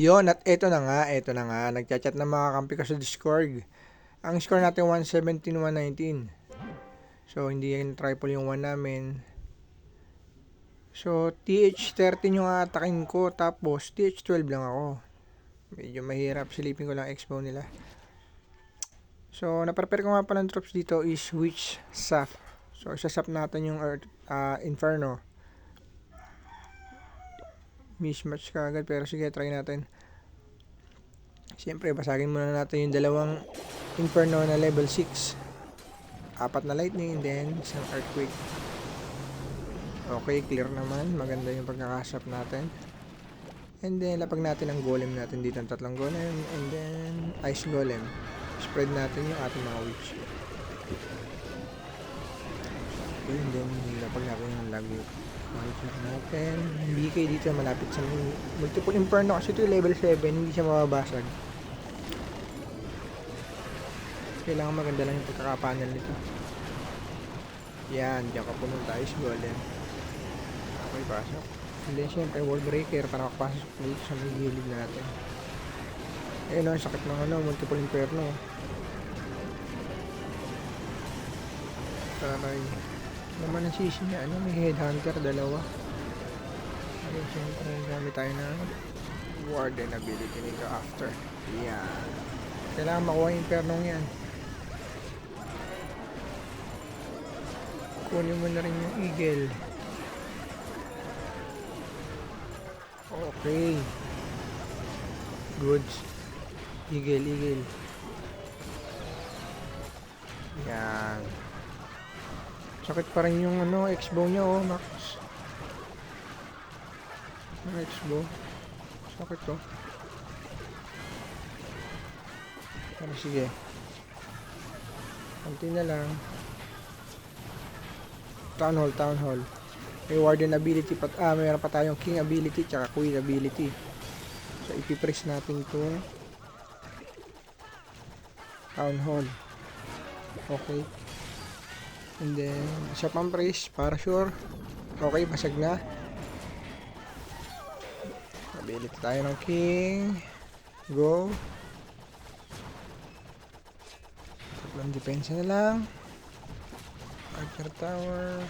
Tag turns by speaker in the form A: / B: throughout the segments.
A: Yun, at eto na nga. Nagchat-chat na mga kampi ko sa Discord. Ang score natin 117-119. So, hindi yung triple yung 1 namin. So, TH13 yung atakin ko. Tapos, TH12 lang ako. Medyo mahirap. Silipin ko lang expo nila. So, naprepare ko nga pa ng troops dito is Witch Sap. So, isasap natin yung Inferno. Mismatch ka agad. Pero sige, try natin. Siyempre, basagin muna natin yung dalawang Inferno na level 6. 4 na lightning, then isang earthquake. Okay, clear naman. Maganda yung pagkakasap natin. And then, lapag natin ang golem natin dito. Ang 3 golem. And then, ice golem. Spread natin yung ating mga witch. Okay, and then, lapag natin yung lagi. Monitor natin. BK dito malapit sa multiple inferno kasi ito yung level 7. Hindi siya mababasag. Kailangan maganda lang yung pagkakapanel nito. Yan, diyan ka pumunta is golem. Okay, pasok. And then syempre wall breaker para makapasok dito sa may gilid natin. Ayun o, sakit ng multiple inferno. Taray. Naman ang sisi niya, may headhunter, dalawa. Ayun, syempre gamit tayo na warden ability nito after. Yan. Kailangan makuha yung infernong yan. Kunin mo na rin yung eagle. Okay. Goods. Eagle. Yan. Sakit pa rin yung X-bow niya Max. Yung X-bow. Sakit to. Pero sige. Konti na lang. Town hall. May warden ability mayroon pa tayong king ability tsaka queen ability. So ipipress natin itong town hall. Okay. And then isa pang press para sure. Okay, basag na. Ability tayo ng king. Go. Tatlong depensa na lang. Archer tower.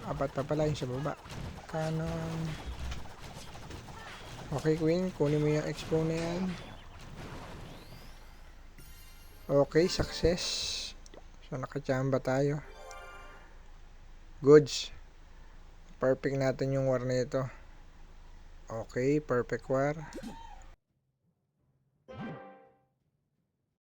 A: Apat pa pala yung sa baba. Cannon. Okay, queen. Kunin mo yung expo na yan. Okay, success. So, nakachamba tayo. Goods. Perfect natin yung war na ito. Okay, perfect war.